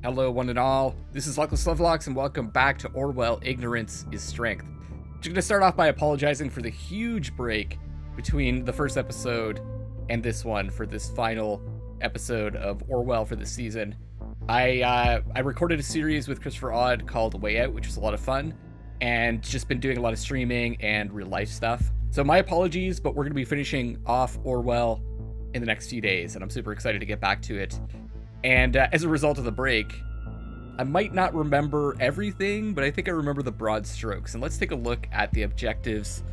Hello, one and all. This is Luckless Lovelocks, and welcome back to Orwell, Ignorance is Strength. I'm just going to start off by apologizing for the huge break between the first episode and this one for this final episode of Orwell for this season. I recorded a series with Christopher Odd called Way Out, which was a lot of fun, and just been doing a lot of streaming and real life stuff. So my apologies, but we're going to be finishing off Orwell in the next few days, and I'm super excited to get back to it. And as a result of the break, I might not remember everything, but I think I remember the broad strokes. And let's take a look at the objectives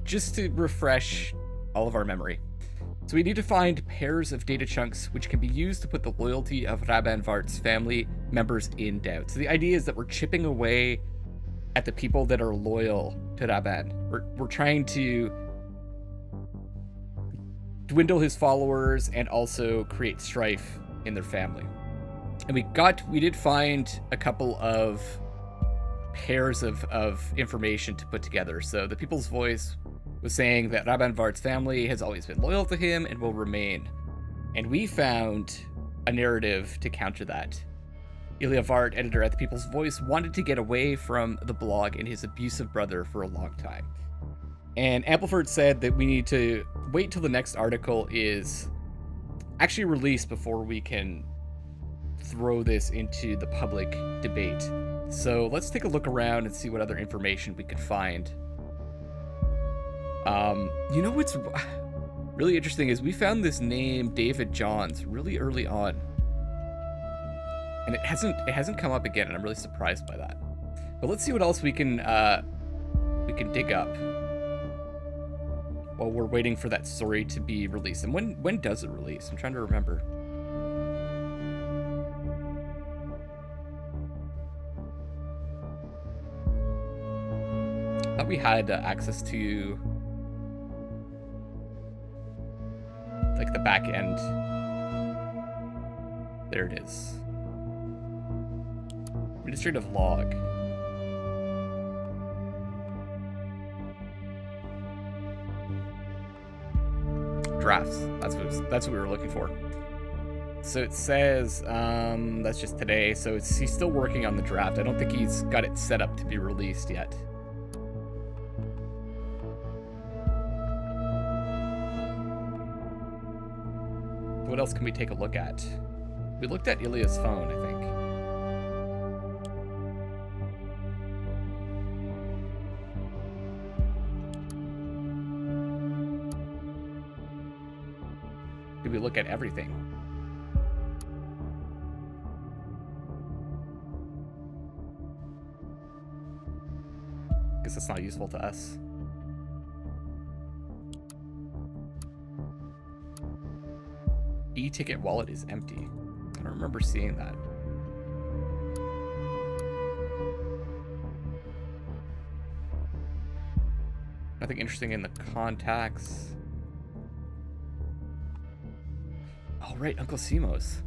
just to refresh all of our memory. So we need to find pairs of data chunks which can be used to put the loyalty of Raban Vart's family members in doubt. So the idea is that we're chipping away at the people that are loyal to Raban. We're trying to dwindle his followers and also create strife in their family. And we did find a couple of pairs of information to put together. So the People's Voice was saying that Raban Vart's family has always been loyal to him and will remain. And we found a narrative to counter that. Ilya Vart, editor at the People's Voice, wanted to get away from the blog and his abusive brother for a long time. And Ampliford said that we need to wait till the next article is actually released before we can throw this into the public debate. So let's take a look around and see what other information we can find. You know what's really interesting is we found this name David Johns really early on, and it hasn't come up again, and I'm really surprised by that. But let's see what else we can dig up while we're waiting for that story to be released. And when does it release? I'm trying to remember. I thought we had access to like the back end. There it is. Administrative log. Drafts. That's what we were looking for. So it says that's just today. So he's still working on the draft. I don't think he's got it set up to be released yet. What else can we take a look at? We looked at Ilya's phone, I think. Did we look at everything? Guess that's not useful to us. E-ticket wallet is empty. I don't remember seeing that. Nothing interesting in the contacts. Oh, right, Uncle Simos.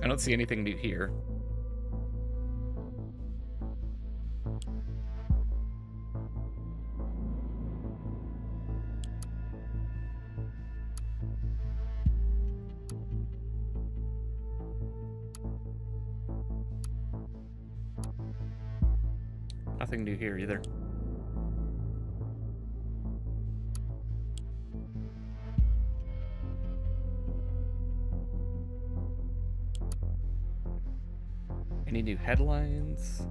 I don't see anything new here. Nothing new here either. Any new headlines?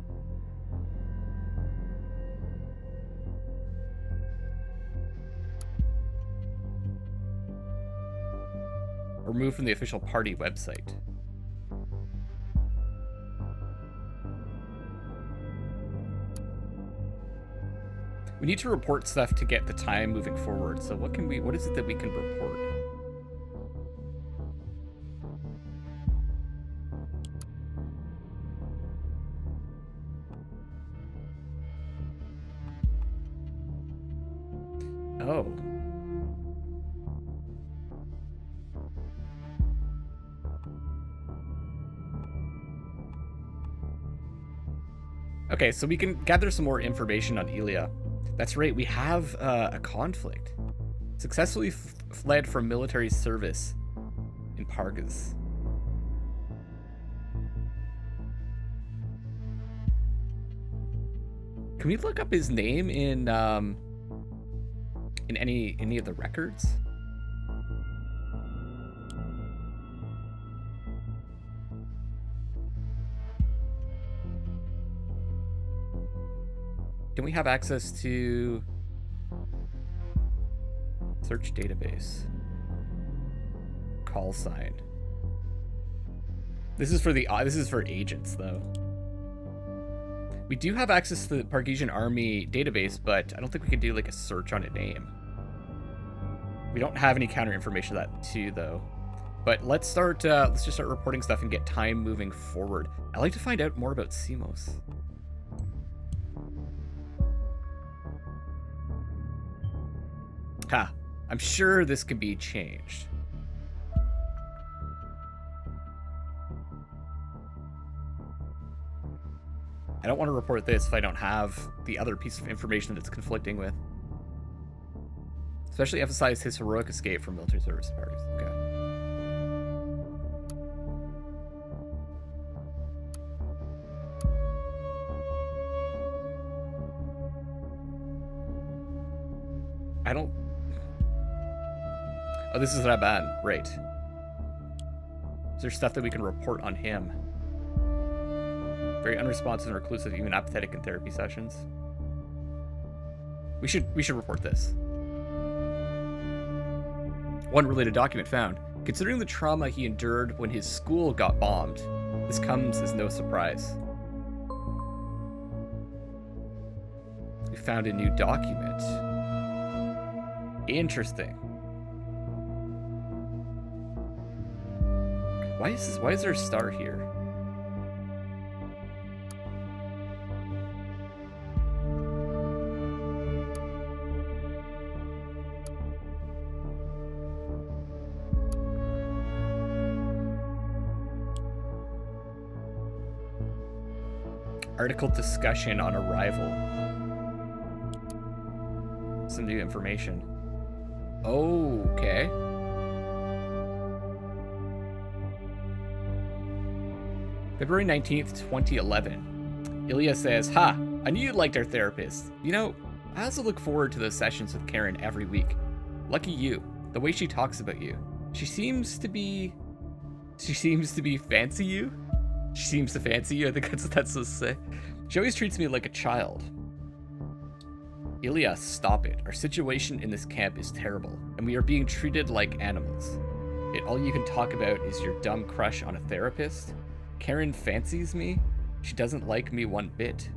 Removed from the official party website. We need to report stuff to get the time moving forward. So what is it that we can report? Oh. Okay, so we can gather some more information on Ilya. That's right, we have a conflict. Successfully fled from military service in Pargas. Can we look up his name in any of the records? Can we have access to search database? Call sign. This is for agents though. We do have access to the Pargesian army database, but I don't think we can do like a search on a name. We don't have any counter information to that too though. But let's just start reporting stuff and get time moving forward. I'd like to find out more about Simos. Ha, I'm sure this can be changed. I don't want to report this if I don't have the other piece of information that it's conflicting with. Especially emphasize his heroic escape from military service parties. Okay. I don't... Oh, this is Raban. Right. Is there stuff that we can report on him? Very unresponsive and reclusive, even apathetic in therapy sessions. We should report this. One related document found. Considering the trauma he endured when his school got bombed, this comes as no surprise. We found a new document. Interesting. Why is there a star here? Article discussion on arrival. Some new information. Okay. February 19th, 2011. Ilya says, "Ha! I knew you liked our therapist. You know, I also look forward to those sessions with Karen every week. Lucky you. The way she talks about you. She seems to fancy you. She seems to fancy you. I think that's what that's supposed to say. She always treats me like a child." Ilya, stop it. Our situation in this camp is terrible, and we are being treated like animals. Yet all you can talk about is your dumb crush on a therapist? Karen fancies me? She doesn't like me one bit.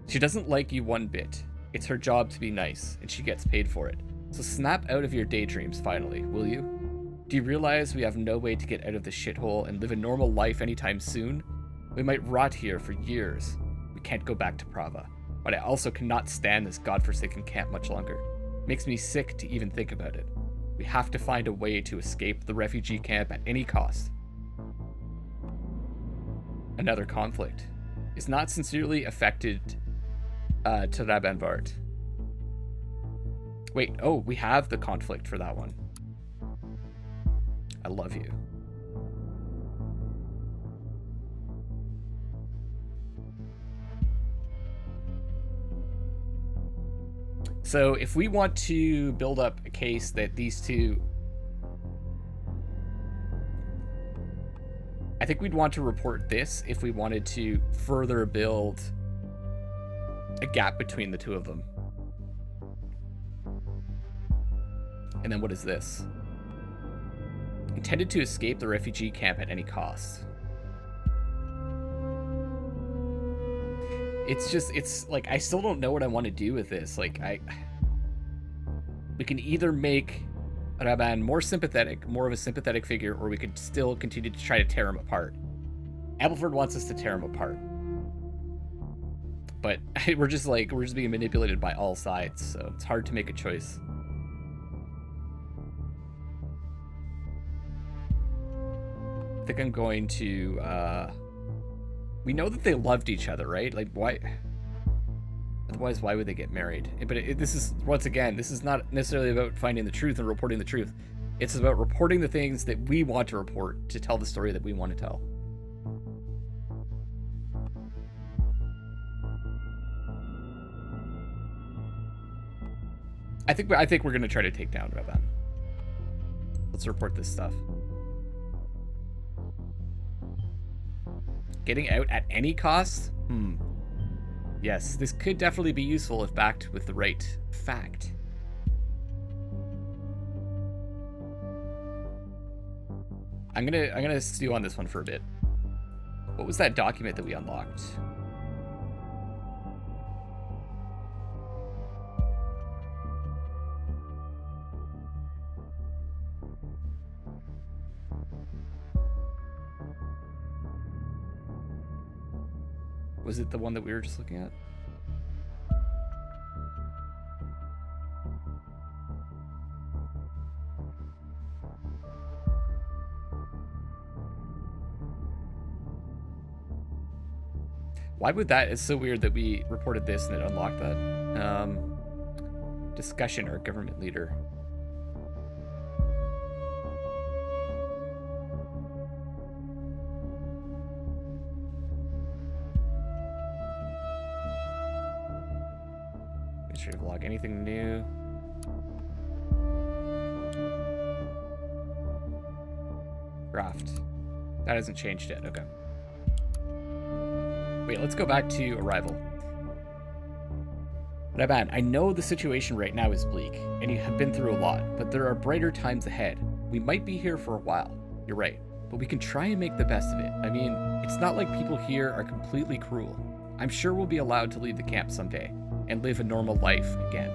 She doesn't like you one bit. It's her job to be nice, and she gets paid for it. So snap out of your daydreams finally, will you? Do you realize we have no way to get out of this shithole and live a normal life anytime soon? We might rot here for years. We can't go back to Prava. But I also cannot stand this godforsaken camp much longer. It makes me sick to even think about it. We have to find a way to escape the refugee camp at any cost. Another conflict. Is not sincerely affected to Raban Vart. Wait, oh, we have the conflict for that one. I love you. So if we want to build up a case that these two... I think we'd want to report this if we wanted to further build a gap between the two of them. And then what is this? Intended to escape the refugee camp at any cost. It's like, I still don't know what I want to do with this. Like, we can either make Raban more sympathetic, more of a sympathetic figure, or we could still continue to try to tear him apart. Appleford wants us to tear him apart. But we're just being manipulated by all sides, so it's hard to make a choice. I think I'm going to We know that they loved each other, right? Like, why? Otherwise, why would they get married? But this is, once again, this is not necessarily about finding the truth and reporting the truth. It's about reporting the things that we want to report to tell the story that we want to tell. I think we're gonna try to take down Raban. Let's report this stuff. Getting out at any cost? Yes, this could definitely be useful if backed with the right fact. I'm gonna stew on this one for a bit. What was that document that we unlocked? Was it the one that we were just looking at? Why would that? It's so weird that we reported this and it unlocked that. Discussion, our government leader. Administrative log. Anything new? Draft. That hasn't changed yet. Okay. Wait, let's go back to Arrival. Raban, I know the situation right now is bleak, and you have been through a lot, but there are brighter times ahead. We might be here for a while. You're right. But we can try and make the best of it. I mean, it's not like people here are completely cruel. I'm sure we'll be allowed to leave the camp someday and live a normal life again.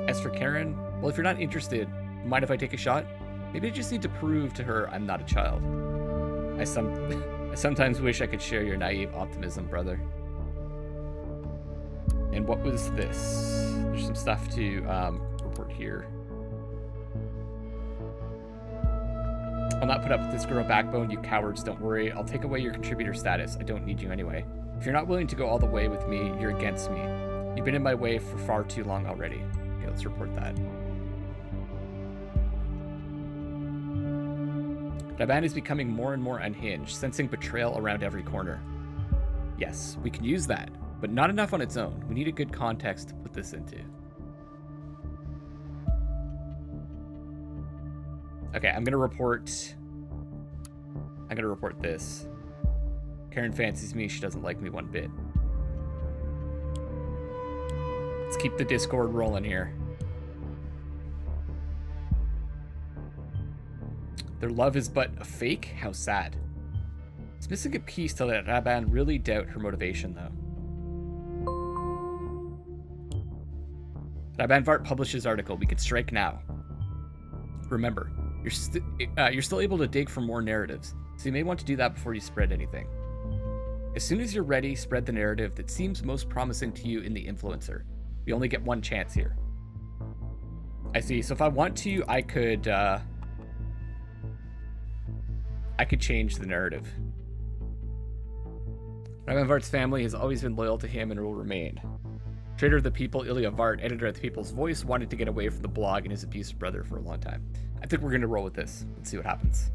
As for Karen, well, if you're not interested, mind if I take a shot? Maybe I just need to prove to her I'm not a child. I sometimes wish I could share your naive optimism, brother. And what was this? There's some stuff to report here. I'll not put up with this girl backbone, you cowards. Don't worry. I'll take away your contributor status. I don't need you anyway. If you're not willing to go all the way with me, you're against me. You've been in my way for far too long already. Okay, let's report that. Raban is becoming more and more unhinged, sensing betrayal around every corner. Yes, we can use that, but not enough on its own. We need a good context to put this into. Okay, I'm gonna report this. Karen fancies me, she doesn't like me one bit. Let's keep the Discord rolling here. Their love is but a fake? How sad. It's missing a piece to let Raban really doubt her motivation, though. Raban Vart publishes article. We can strike now. Remember, you're still able to dig for more narratives, so you may want to do that before you spread anything. As soon as you're ready, spread the narrative that seems most promising to you in the influencer. We only get one chance here. I see. So if I want to, I could change the narrative. Raban Vart's family has always been loyal to him and will remain. Trader of the People, Ilya Vart, editor of the People's Voice, wanted to get away from the blog and his abusive brother for a long time. I think we're going to roll with this. Let's see what happens.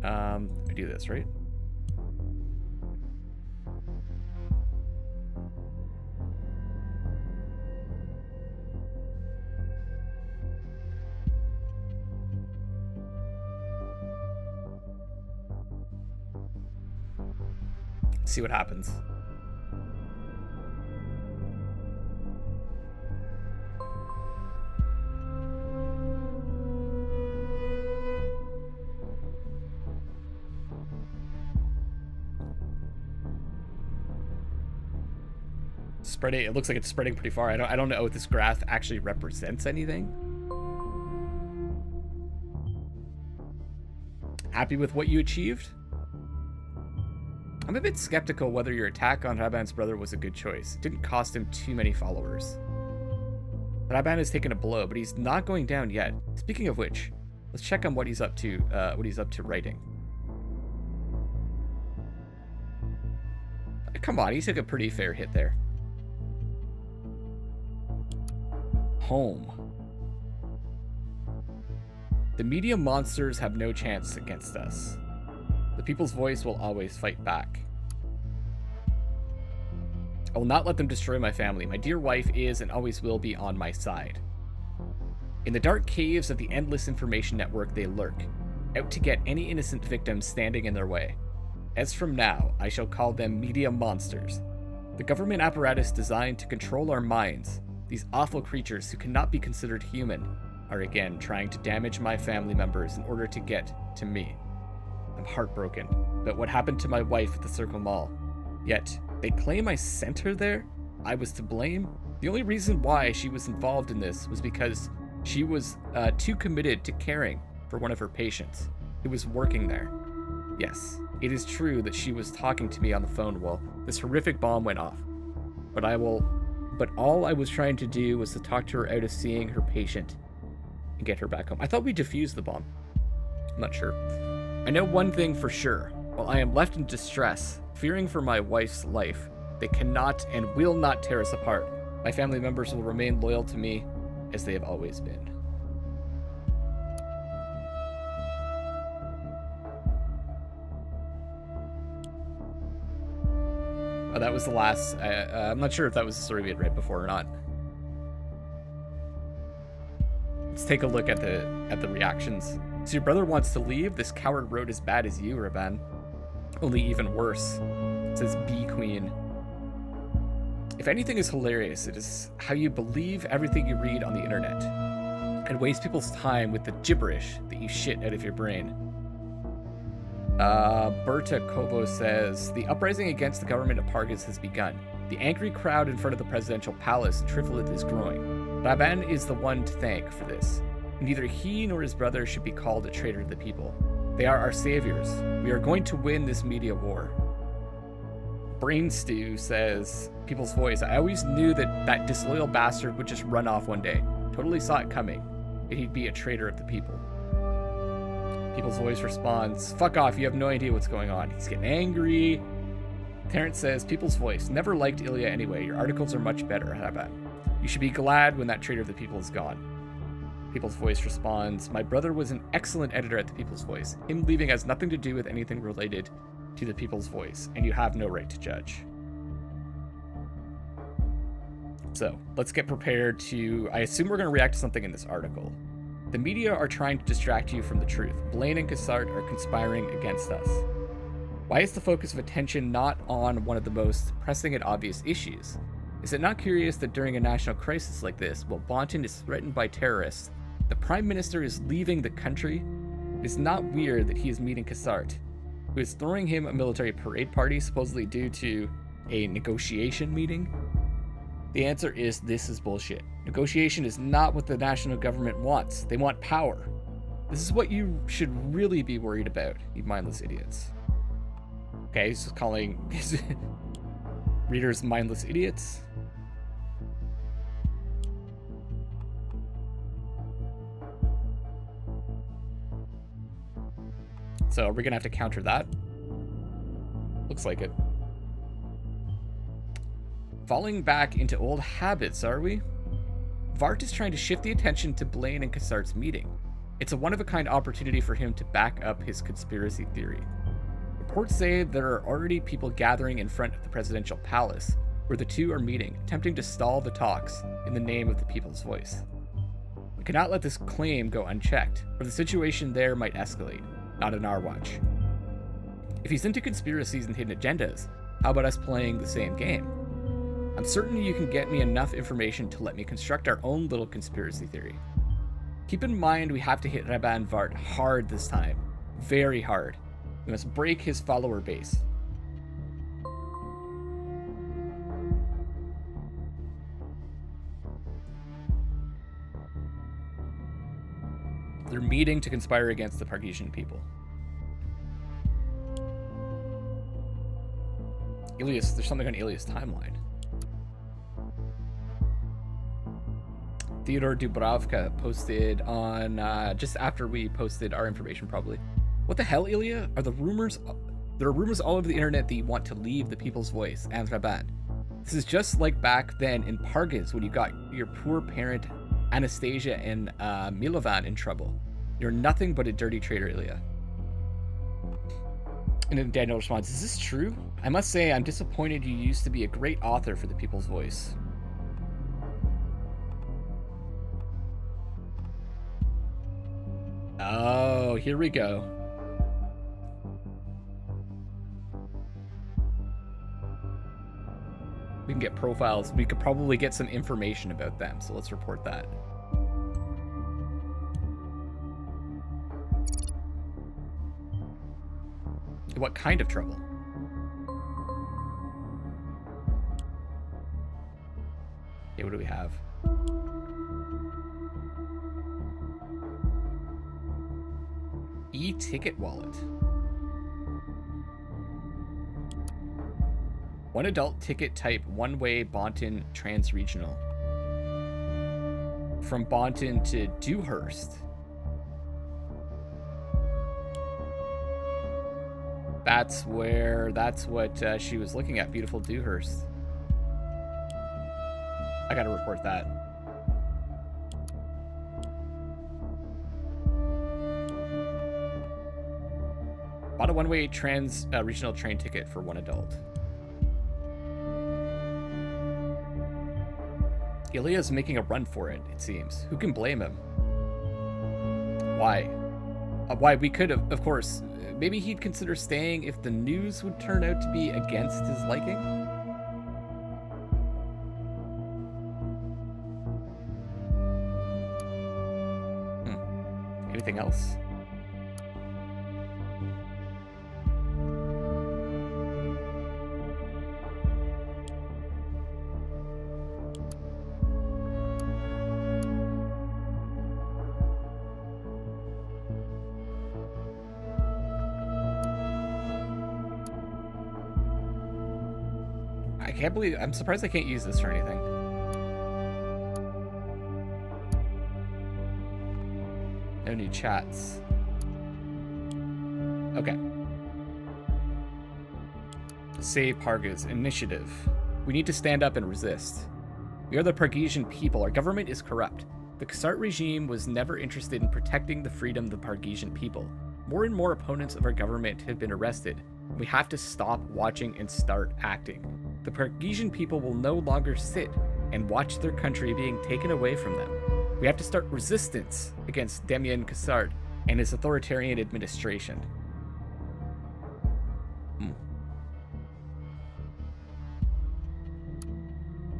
I do this, right? See what happens. Spreading. It looks like it's spreading pretty far. I don't know if this graph actually represents anything. Happy with what you achieved? I'm a bit skeptical whether your attack on Raban's brother was a good choice. It didn't cost him too many followers. Raban has taken a blow, but he's not going down yet. Speaking of which, let's check on what he's up to writing. Come on, he took a pretty fair hit there. Home. The media monsters have no chance against us. The people's voice will always fight back. I will not let them destroy my family. My dear wife is and always will be on my side. In the dark caves of the endless information network they lurk, out to get any innocent victim standing in their way. As from now, I shall call them media monsters. The government apparatus designed to control our minds, these awful creatures who cannot be considered human, are again trying to damage my family members in order to get to me. I'm heartbroken about what happened to my wife at the Circle Mall. Yet, they claim I sent her there? I was to blame? The only reason why she was involved in this was because she was too committed to caring for one of her patients who was working there. Yes, it is true that she was talking to me on the phone while this horrific bomb went off. But all I was trying to do was to talk to her out of seeing her patient and get her back home. I thought we defused the bomb. I'm not sure. I know one thing for sure. While I am left in distress, fearing for my wife's life, they cannot and will not tear us apart. My family members will remain loyal to me as they have always been. Oh, that was the last. I'm not sure if that was the story we had read before or not. Let's take a look at the reactions. So your brother wants to leave? This coward wrote as bad as you, Raban. Only even worse. It says B Queen. If anything is hilarious, it is how you believe everything you read on the internet and waste people's time with the gibberish that you shit out of your brain. Berta Kovo says, the uprising against the government of Pargas has begun. The angry crowd in front of the presidential palace in Triflet is growing. Raban is the one to thank for this. Neither he nor his brother should be called a traitor to the people. They are our saviors. We are going to win this media war. Brain Stew says, People's Voice, I always knew that disloyal bastard would just run off one day. Totally saw it coming. That he'd be a traitor of the people. People's Voice responds, fuck off, you have no idea what's going on. He's getting angry. Terrence says, People's Voice, never liked Ilya anyway. Your articles are much better, Raban. You should be glad when that traitor of the people is gone. People's Voice responds, my brother was an excellent editor at the People's Voice. Him leaving has nothing to do with anything related to the People's Voice, and you have no right to judge. So, let's get prepared to... I assume we're going to react to something in this article. The media are trying to distract you from the truth. Blaine and Cassart are conspiring against us. Why is the focus of attention not on one of the most pressing and obvious issues? Is it not curious that during a national crisis like this, while Bonton is threatened by terrorists, the Prime Minister is leaving the country? It is not weird that he is meeting Cassart, who is throwing him a military parade party supposedly due to a negotiation meeting? The answer is this is bullshit. Negotiation is not what the national government wants. They want power. This is what you should really be worried about, you mindless idiots. Okay, he's just calling his readers mindless idiots. So are we gonna have to counter that? Looks like it. Falling back into old habits, are we? Vart is trying to shift the attention to Blaine and Cassart's meeting. It's a one-of-a-kind opportunity for him to back up his conspiracy theory. Reports say there are already people gathering in front of the presidential palace, where the two are meeting, attempting to stall the talks in the name of the People's Voice. We cannot let this claim go unchecked, or the situation there might escalate, not on our watch. If he's into conspiracies and hidden agendas, how about us playing the same game? I'm certain you can get me enough information to let me construct our own little conspiracy theory. Keep in mind we have to hit Raban Vart hard this time. Very hard. We must break his follower base. They're meeting to conspire against the Pargesian people. Ilias, there's something on Ilias' timeline. Theodore Dubravka posted on, just after we posted our information probably. What the hell, Ilya? Are the rumors There are rumors all over the internet that you want to leave the people's voice and Raban. This is just like back then in Pargas when you got your poor parent Anastasia and Milovan in trouble. You're nothing but a dirty traitor, Ilya. And then Daniel responds, is this true? I must say I'm disappointed you used to be a great author for the people's voice. Oh, here we go. We can get profiles. We could probably get some information about them, so let's report that. What kind of trouble? Okay, what do we have? E-ticket wallet. One adult ticket type, one-way Bonton trans-regional. From Bonton to Dewhurst. That's what she was looking at, beautiful Dewhurst. I gotta report that. Bought a one-way trans-regional train ticket for one adult. Ilya's making a run for it, it seems. Who can blame him? Why? Why, we could have, of course, maybe he'd consider staying if the news would turn out to be against his liking? Anything else? I'm surprised I can't use this for anything. No new chats. Okay. Save Pargas. Initiative. We need to stand up and resist. We are the Pargesian people. Our government is corrupt. The Khazart regime was never interested in protecting the freedom of the Pargesian people. More and more opponents of our government have been arrested. We have to stop watching and start acting. The Pargesian people will no longer sit and watch their country being taken away from them. We have to start resistance against Damian Khazart and his authoritarian administration.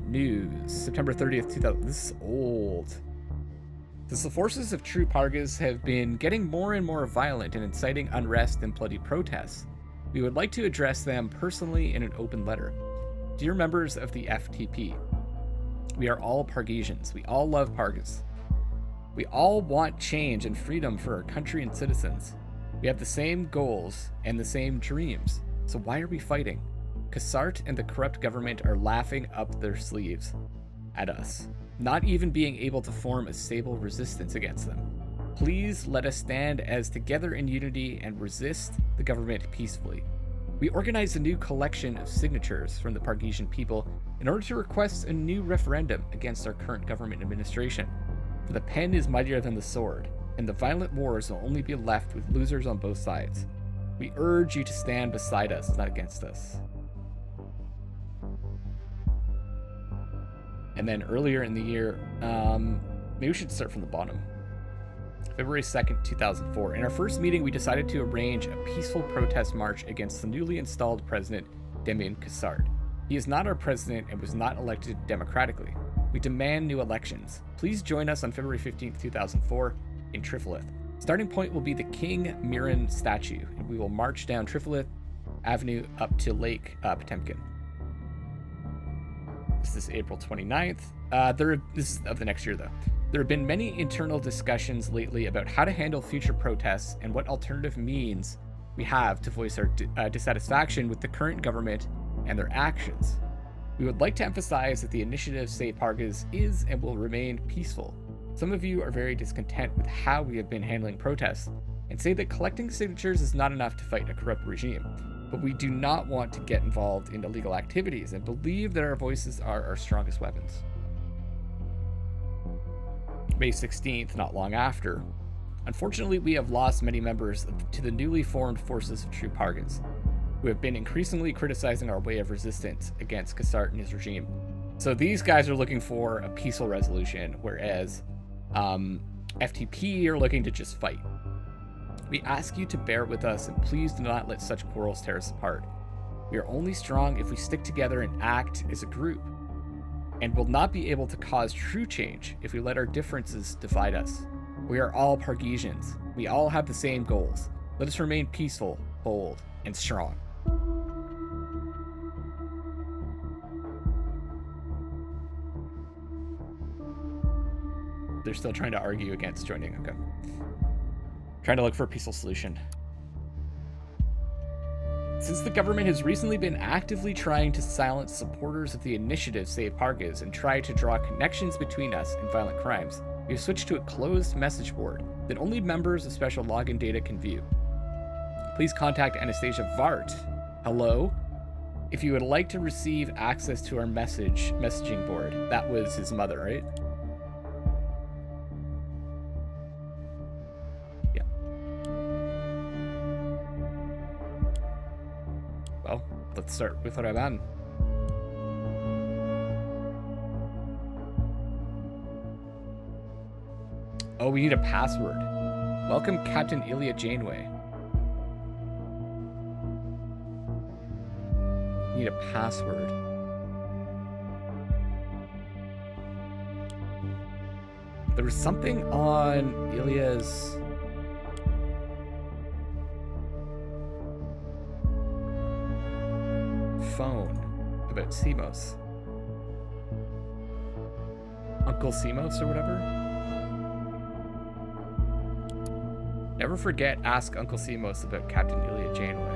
News. September 30th, 2000. This is old. Since the forces of true Pargas have been getting more and more violent and inciting unrest and bloody protests, we would like to address them personally in an open letter. Dear members of the FTP, we are all Pargesians. We all love Pargas. We all want change and freedom for our country and citizens. We have the same goals and the same dreams. So why are we fighting? Khazart and the corrupt government are laughing up their sleeves at us, not even being able to form a stable resistance against them. Please let us stand as together in unity and resist the government peacefully. We organized a new collection of signatures from the Pargesian people in order to request a new referendum against our current government administration. For the pen is mightier than the sword, and the violent wars will only be left with losers on both sides. We urge you to stand beside us, not against us. And then earlier in the year, maybe we should start from the bottom. February 2nd, 2004. In our first meeting, we decided to arrange a peaceful protest march against the newly installed president, Damian Khazart. He is not our president and was not elected democratically. We demand new elections. Please join us on February 15th, 2004 in Triflith. Starting point will be the King Miran statue, and we will march down Triflith Avenue up to Lake Potemkin. This is April 29th. This is of the next year, though. There have been many internal discussions lately about how to handle future protests and what alternative means we have to voice our dissatisfaction with the current government and their actions. We would like to emphasize that the initiative Save Pargas is and will remain peaceful. Some of you are very discontent with how we have been handling protests and say that collecting signatures is not enough to fight a corrupt regime. but we do not want to get involved in illegal activities and believe that our voices are our strongest weapons. May 16th, not long after. Unfortunately, we have lost many members to the newly formed forces of True Pargans, who have been increasingly criticizing our way of resistance against Cassart and his regime. So these guys are looking for a peaceful resolution, whereas FTP are looking to just fight. We ask you to bear with us, and please do not let such quarrels tear us apart. We are only strong if we stick together and act as a group, and will not be able to cause true change if we let our differences divide us. We are all Pargesians. We all have the same goals. Let us remain peaceful, bold, and strong. They're still trying to argue against joining. Okay. Trying to look for a peaceful solution. Since the government has recently been actively trying to silence supporters of the initiative Save Pargas and try to draw connections between us and violent crimes, we have switched to a closed message board that only members of special login data can view. Please contact Anastasia Vart. Hello? If you would like to receive access to our messaging board. That was his mother, right? Yeah. Well, let's start with Raban. Oh, we need a password. Welcome, Captain Ilya Janeway. Need a password. There was something on Ilya's phone about Simos. Uncle Simos or whatever? Never forget, ask Uncle Simos about Captain Ilya Janeway.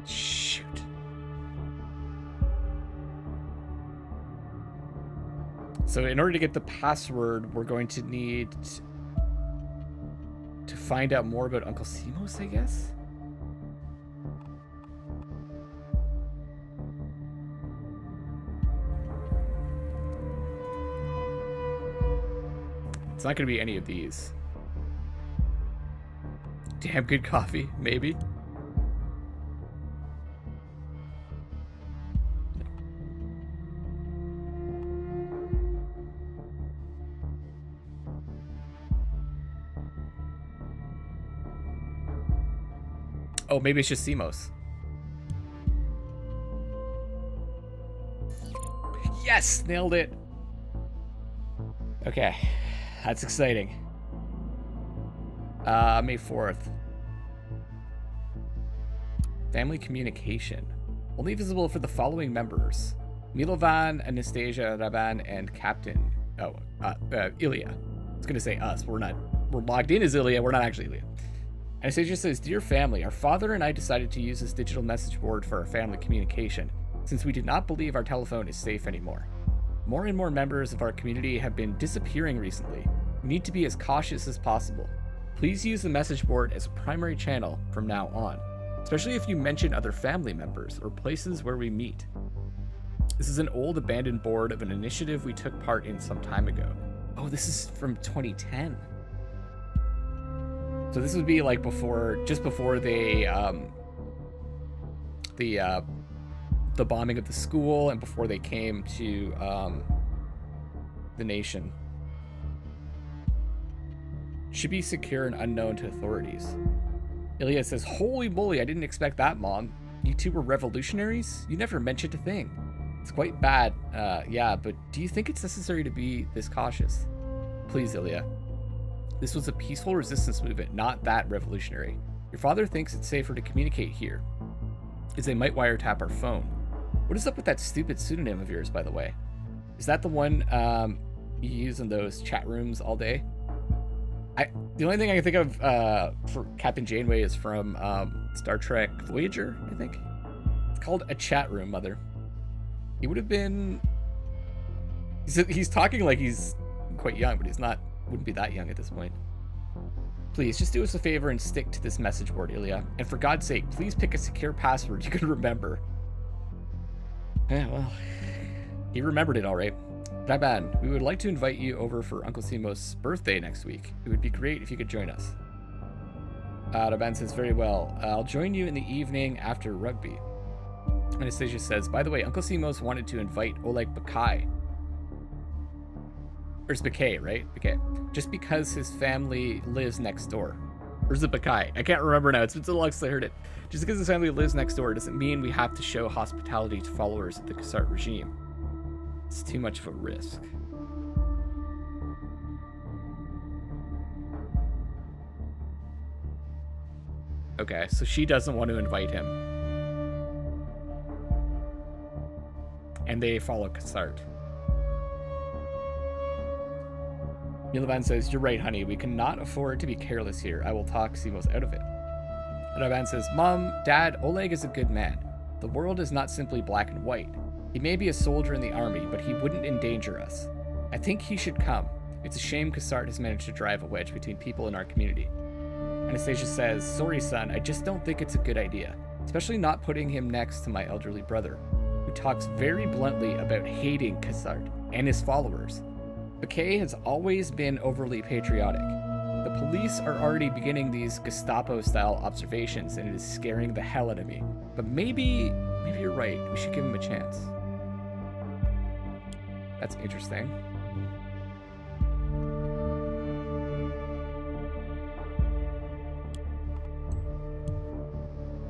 Shoot. So in order to get the password, we're going to need to find out more about Uncle Simos, I guess? It's not going to be any of these. Damn good coffee, maybe. Oh, maybe it's just Simos. Yes, nailed it. Okay. That's exciting. May 4th. Family communication. Only visible for the following members. Milovan, Anastasia, Raban, and Captain... Ilya. I was going to say us. We're logged in as Ilya. We're not actually Ilya. Anastasia says, Dear family, our father and I decided to use this digital message board for our family communication, since we did not believe our telephone is safe anymore. More and more members of our community have been disappearing recently. We need to be as cautious as possible. Please use the message board as a primary channel from now on, especially if you mention other family members or places where we meet. This is an old abandoned board of an initiative we took part in some time ago. Oh, this is from 2010. So this would be like just before the bombing of the school and before they came to the nation. Should be secure and unknown to authorities. Ilya says, Holy moly, I didn't expect that, Mom. You two were revolutionaries? You never mentioned a thing. It's quite bad, yeah, but do you think it's necessary to be this cautious? Please, Ilya. This was a peaceful resistance movement, not that revolutionary. Your father thinks it's safer to communicate here, as they might wiretap our phone. What is up with that stupid pseudonym of yours, by the way? Is that the one you use in those chat rooms all day? The only thing I can think of for Captain Janeway is from Star Trek Voyager, I think. It's called a chat room, Mother. He would have been He's talking like he's quite young, but he's not. Wouldn't be that young at this point. Please, just do us a favor and stick to this message board, Ilya. And for God's sake, please pick a secure password you can remember. Yeah, well, he remembered it all right. Raban, we would like to invite you over for Uncle Simo's birthday next week. It would be great if you could join us. Raban says, very well. I'll join you in the evening after rugby. Anastasia says, by the way, Uncle Simo's wanted to invite Oleg Bakai. Or it's Bakai, right? Bakai. Just because his family lives next door. Or is it Bakai? I can't remember now. It's been so long since I heard it. Just because his family lives next door doesn't mean we have to show hospitality to followers of the Kassart regime. It's too much of a risk. Okay, so she doesn't want to invite him. And they follow Kassart. Milovan says, you're right, honey. We cannot afford to be careless here. I will talk Simos out of it. Raban says, Mom, Dad, Oleg is a good man. The world is not simply black and white. He may be a soldier in the army, but he wouldn't endanger us. I think he should come. It's a shame Kassart has managed to drive a wedge between people in our community. Anastasia says, sorry, son, I just don't think it's a good idea, especially not putting him next to my elderly brother, who talks very bluntly about hating Kassart and his followers. Bakai has always been overly patriotic. The police are already beginning these Gestapo-style observations, and it is scaring the hell out of me. But maybe you're right. We should give him a chance. That's interesting.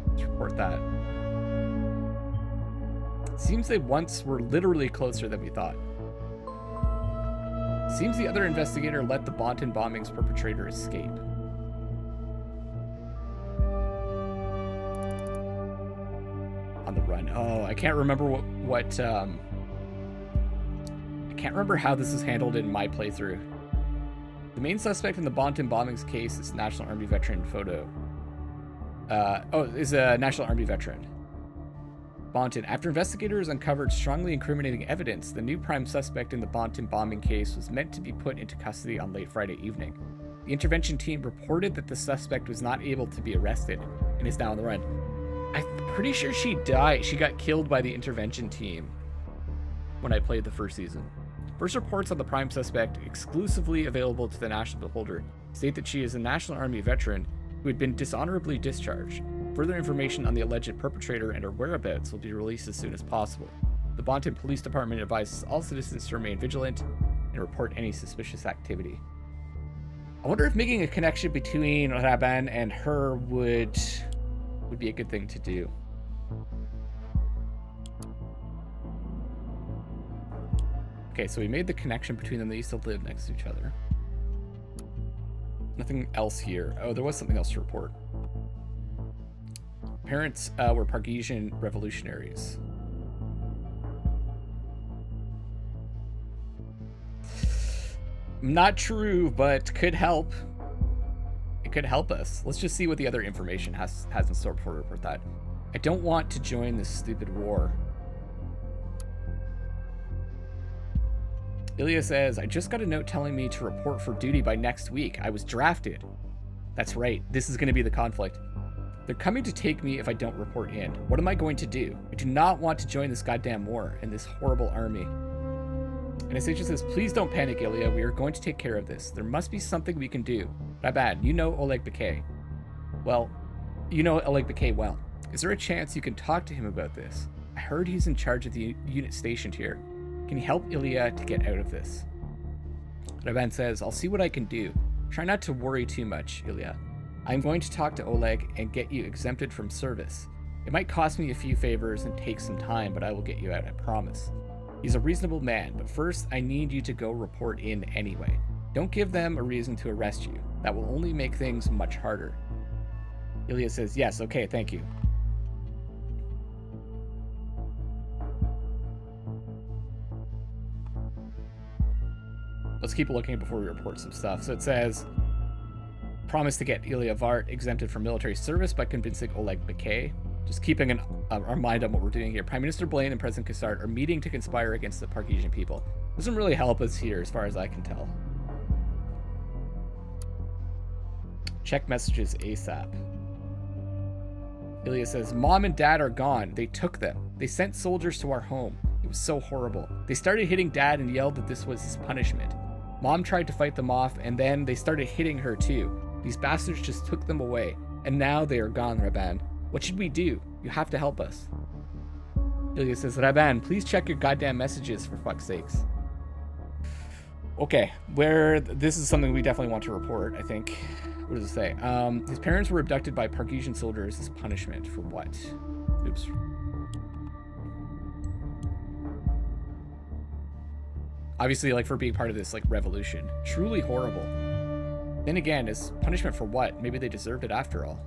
Let's report that. Seems they once were literally closer than we thought. Seems the other investigator let the Bonton bombings perpetrator escape. On the run. Oh, I can't remember what I can't remember how this is handled in my playthrough. The main suspect in the Bonton bombings case is National Army veteran Photo. Is a National Army veteran. Bonton. After investigators uncovered strongly incriminating evidence, the new prime suspect in the Bonton bombing case was meant to be put into custody on late Friday evening. The intervention team reported that the suspect was not able to be arrested and is now on the run. I'm pretty sure she died. She got killed by the intervention team when I played the first season. First reports on the prime suspect, exclusively available to the National Beholder, state that she is a National Army veteran who had been dishonorably discharged. Further information on the alleged perpetrator and her whereabouts will be released as soon as possible. The Bonton Police Department advises all citizens to remain vigilant and report any suspicious activity. I wonder if making a connection between Raban and her would be a good thing to do. Okay, so we made the connection between them. They used to live next to each other. Nothing else here. Oh, there was something else to report. Parents were Pargesian revolutionaries. Not true, but could help. It could help us. Let's just see what the other information has in store before we report that. I don't want to join this stupid war. Ilya says, I just got a note telling me to report for duty by next week. I was drafted. That's right. This is going to be the conflict. They're coming to take me if I don't report in. What am I going to do? I do not want to join this goddamn war and this horrible army. And Anastasia says, please don't panic, Ilya. We are going to take care of this. There must be something we can do. Raban, you know Oleg Bakai. Well, you know Oleg Bakai well. Is there a chance you can talk to him about this? I heard he's in charge of the unit stationed here. Can you help Ilya to get out of this? Raban says, I'll see what I can do. Try not to worry too much, Ilya. I'm going to talk to Oleg and get you exempted from service. It might cost me a few favors and take some time, but I will get you out, I promise. He's a reasonable man, but first I need you to go report in anyway. Don't give them a reason to arrest you. That will only make things much harder. Ilya says, yes, okay, thank you. Let's keep looking before we report some stuff. So it says, promise to get Ilya Vart exempted from military service by convincing Oleg Bakai. Just keeping our mind on what we're doing here. Prime Minister Blaine and President Kassart are meeting to conspire against the Pargesian people. Doesn't really help us here as far as I can tell. Check messages ASAP. Ilya says, Mom and Dad are gone. They took them. They sent soldiers to our home. It was so horrible. They started hitting Dad and yelled that this was his punishment. Mom tried to fight them off, and then they started hitting her too. These bastards just took them away, and now they are gone, Raban. What should we do? You have to help us. Ilya says, Raban, please check your goddamn messages for fuck's sakes. Okay, this is something we definitely want to report, I think. What does it say? His parents were abducted by Pargesian soldiers as punishment for what? Oops. Obviously, like, for being part of this, like, revolution. Truly horrible. Then again, as punishment for what? Maybe they deserved it after all.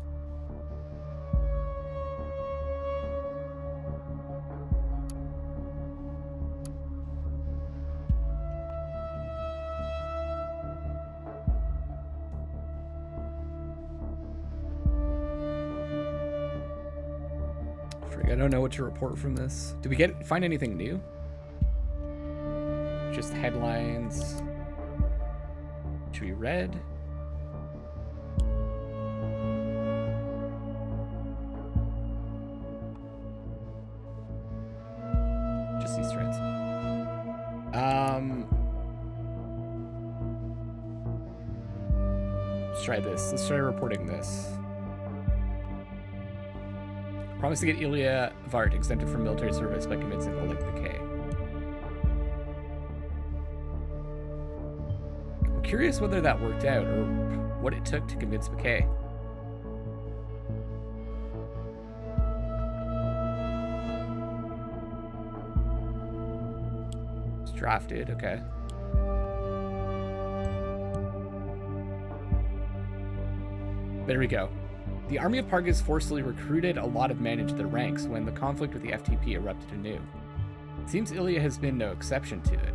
I don't know what to report from this. Did we find anything new? Just headlines. Should we read? Just these threads. Let's try this. Let's try reporting this. Promise to get Ilya Vart exempted from military service by convincing Oleg McKay. I'm curious whether that worked out or what it took to convince McKay. It's drafted, okay. There we go. The army of Pargas forcibly recruited a lot of men into their ranks when the conflict with the FTP erupted anew. It seems Ilya has been no exception to it.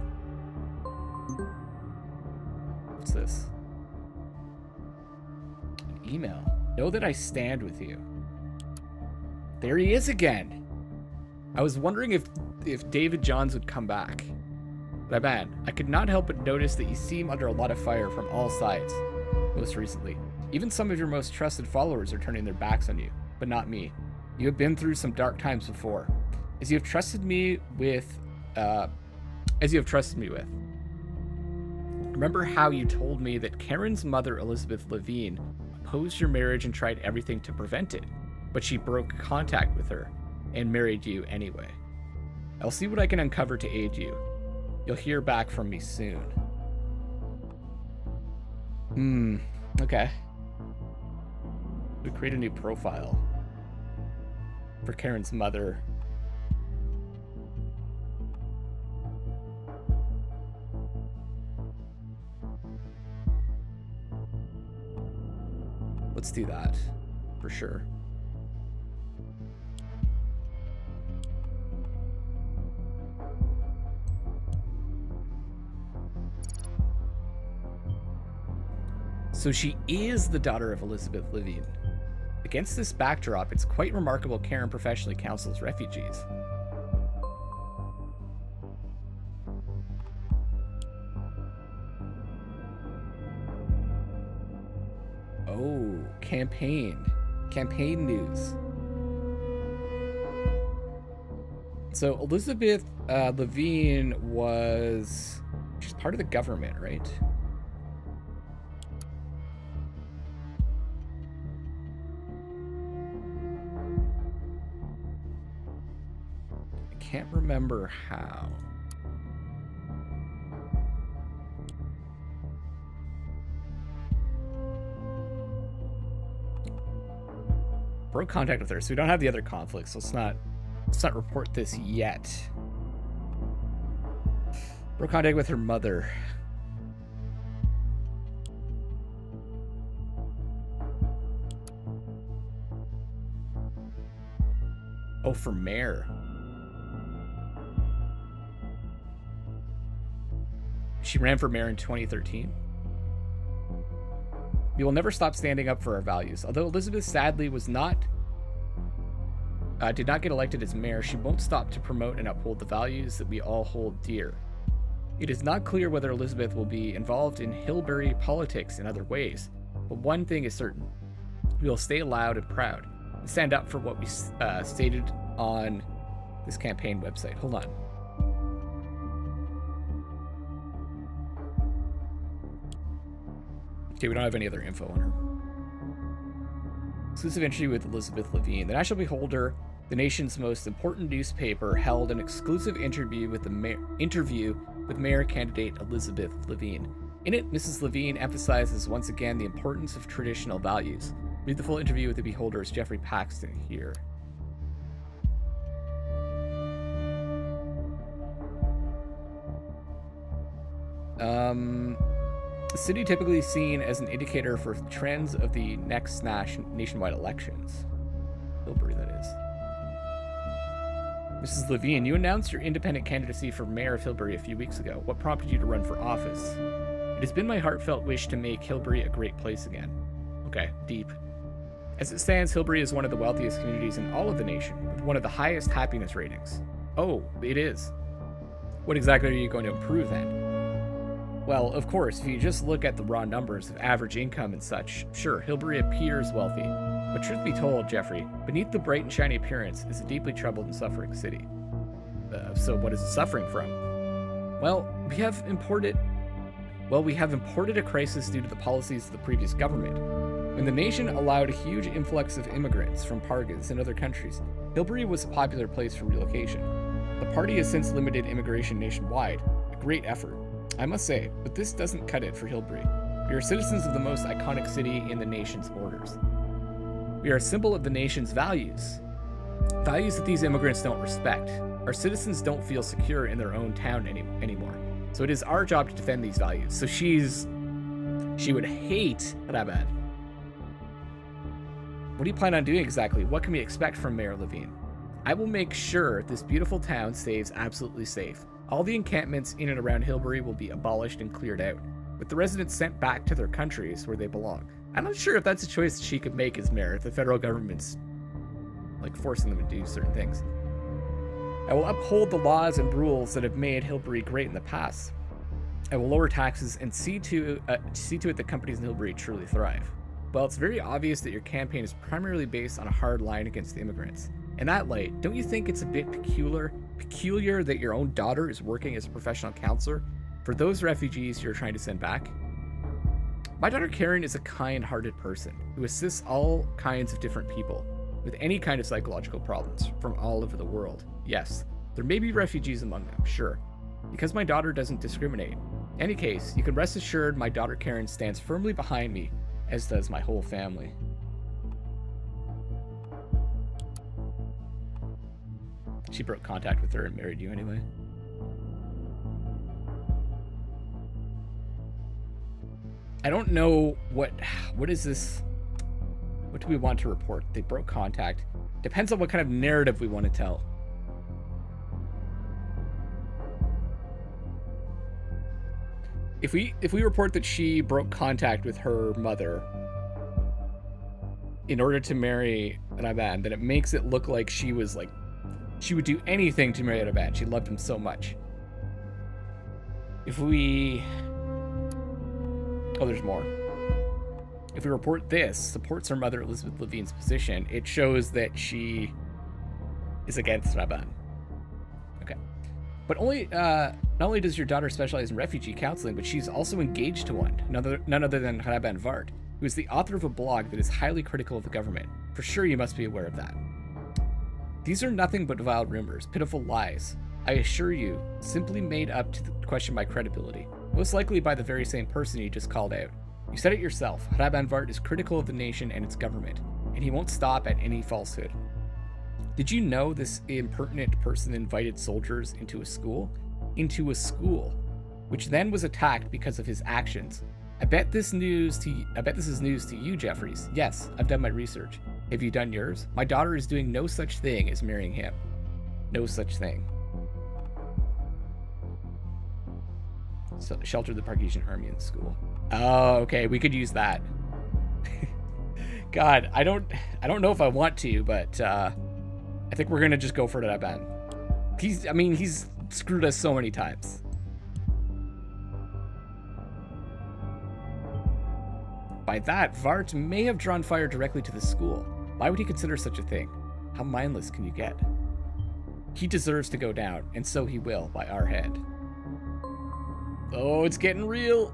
What's this? An email. Know that I stand with you. There he is again. I was wondering if David Johns would come back. Raban, I could not help but notice that you seem under a lot of fire from all sides, most recently. Even some of your most trusted followers are turning their backs on you, but not me. You have been through some dark times before. As you have trusted me with. Remember how you told me that Karen's mother, Elizabeth Levine, opposed your marriage and tried everything to prevent it, but she broke contact with her and married you anyway. I'll see what I can uncover to aid you. You'll hear back from me soon. Okay. We create a new profile for Karen's mother. Let's do that for sure. So she is the daughter of Elizabeth Levine. Against this backdrop, it's quite remarkable Karen professionally counsels refugees. Oh, campaign news. So Elizabeth Levine she's part of the government, right? Can't remember how. Broke contact with her, so we don't have the other conflicts, so let's not report this yet. Broke contact with her mother. Oh, for mayor. She ran for mayor in 2013. We will never stop standing up for our values. Although Elizabeth sadly did not get elected as mayor, she won't stop to promote and uphold the values that we all hold dear. It is not clear whether Elizabeth will be involved in Hillbury politics in other ways, but one thing is certain. We will stay loud and proud and stand up for what we stated on this campaign website. Hold on. Okay, we don't have any other info on her. Exclusive interview with Elizabeth Levine. The National Beholder, the nation's most important newspaper, held an exclusive interview with mayor candidate Elizabeth Levine. In it, Mrs. Levine emphasizes once again the importance of traditional values. Read the full interview with the Beholder's Jeffrey Paxton here. The city typically seen as an indicator for trends of the next nationwide elections. Hillbury, that is. Mrs. Levine, you announced your independent candidacy for mayor of Hillbury a few weeks ago. What prompted you to run for office? It has been my heartfelt wish to make Hillbury a great place again. Okay, deep. As it stands, Hillbury is one of the wealthiest communities in all of the nation, with one of the highest happiness ratings. Oh, it is. What exactly are you going to improve then? Well, of course, if you just look at the raw numbers of average income and such, sure, Hillbury appears wealthy. But truth be told, Jeffrey, beneath the bright and shiny appearance is a deeply troubled and suffering city. So what is it suffering from? Well, we have imported a crisis due to the policies of the previous government. When the nation allowed a huge influx of immigrants from Pargas and other countries, Hillbury was a popular place for relocation. The party has since limited immigration nationwide, a great effort, I must say, but this doesn't cut it for Hillbury. We are citizens of the most iconic city in the nation's borders. We are a symbol of the nation's values. Values that these immigrants don't respect. Our citizens don't feel secure in their own town anymore. So it is our job to defend these values. So she would hate Raban. What do you plan on doing exactly? What can we expect from Mayor Levine? I will make sure this beautiful town stays absolutely safe. All the encampments in and around Hillbury will be abolished and cleared out, with the residents sent back to their countries where they belong. I'm not sure if that's a choice she could make as mayor if the federal government's forcing them to do certain things. I will uphold the laws and rules that have made Hillbury great in the past. I will lower taxes and see to it that companies in Hillbury truly thrive. Well, it's very obvious that your campaign is primarily based on a hard line against the immigrants. In that light, don't you think it's a bit peculiar that your own daughter is working as a professional counselor for those refugees you're trying to send back? My daughter Karen is a kind-hearted person who assists all kinds of different people with any kind of psychological problems from all over the world. Yes, there may be refugees among them, sure, because my daughter doesn't discriminate. In any case, you can rest assured my daughter Karen stands firmly behind me, as does my whole family. She broke contact with her and married you anyway. I don't know what is this? What do we want to report? They broke contact. Depends on what kind of narrative we want to tell. If we report that she broke contact with her mother in order to marry Raban, then it makes it look like she was she would do anything to marry Raban. She loved him so much. If we... Oh, there's more. If we report this, supports her mother Elizabeth Levine's position, it shows that she is against Raban. Okay. But not only does your daughter specialize in refugee counseling, but she's also engaged to one, none other than Raban Vart, who is the author of a blog that is highly critical of the government. For sure you must be aware of that. These are nothing but vile rumors, pitiful lies, I assure you, simply made up to question my credibility, most likely by the very same person you just called out. You said it yourself, Raban Vart is critical of the nation and its government, and he won't stop at any falsehood. Did you know this impertinent person invited soldiers into a school? Into a school, which then was attacked because of his actions. I bet this is news to you, Jeffries. Yes, I've done my research. Have you done yours? My daughter is doing no such thing as marrying him. No such thing. So, shelter the Pargesian army in the school. Oh, okay, we could use that. God, I don't know if I want to, but I think we're gonna just go for Raban. He's screwed us so many times. By that, Vart may have drawn fire directly to the school. Why would he consider such a thing? How mindless can you get? He deserves to go down, and so he will, by our hand. Oh, it's getting real.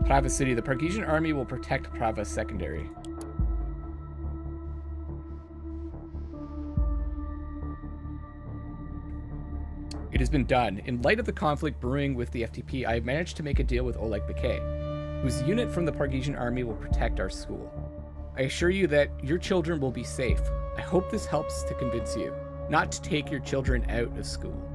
Prava City. The Pargesian army will protect Prava Secondary. It has been done. In light of the conflict brewing with the FTP, I have managed to make a deal with Oleg Bakay, whose unit from the Pargesian army will protect our school. I assure you that your children will be safe. I hope this helps to convince you not to take your children out of school.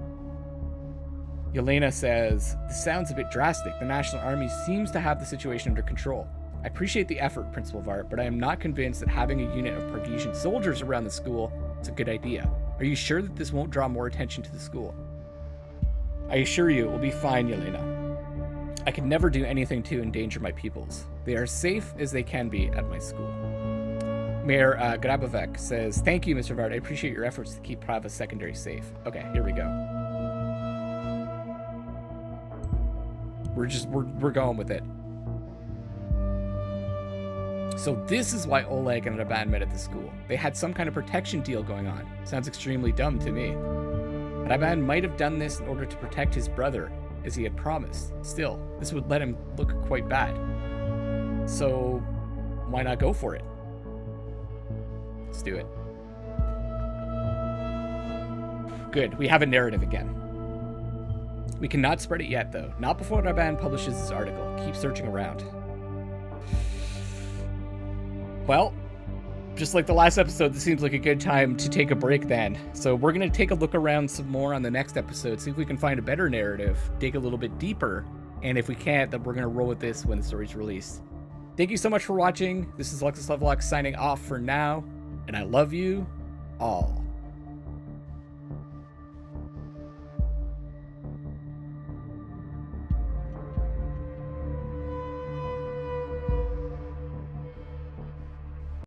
Yelena says, this sounds a bit drastic. The National Army seems to have the situation under control. I appreciate the effort, Principal Vart, but I am not convinced that having a unit of Pargesian soldiers around the school is a good idea. Are you sure that this won't draw more attention to the school? I assure you it will be fine, Yelena. I can never do anything to endanger my pupils. They are safe as they can be at my school. Mayor Grabovec says, thank you, Mr. Vart. I appreciate your efforts to keep Prava Secondary safe. Okay, here we go. We're going with it. So this is why Oleg and Raban met at the school. They had some kind of protection deal going on. Sounds extremely dumb to me. Raban might have done this in order to protect his brother, as he had promised. Still, this would let him look quite bad. So, why not go for it? Let's do it. Good, we have a narrative again. We cannot spread it yet, though. Not before Raban publishes this article. Keep searching around. Well, just like the last episode, this seems like a good time to take a break then. So we're going to take a look around some more on the next episode, see if we can find a better narrative, dig a little bit deeper, and if we can't, then we're going to roll with this when the story's released. Thank you so much for watching. This is Lovelocks signing off for now, and I love you all.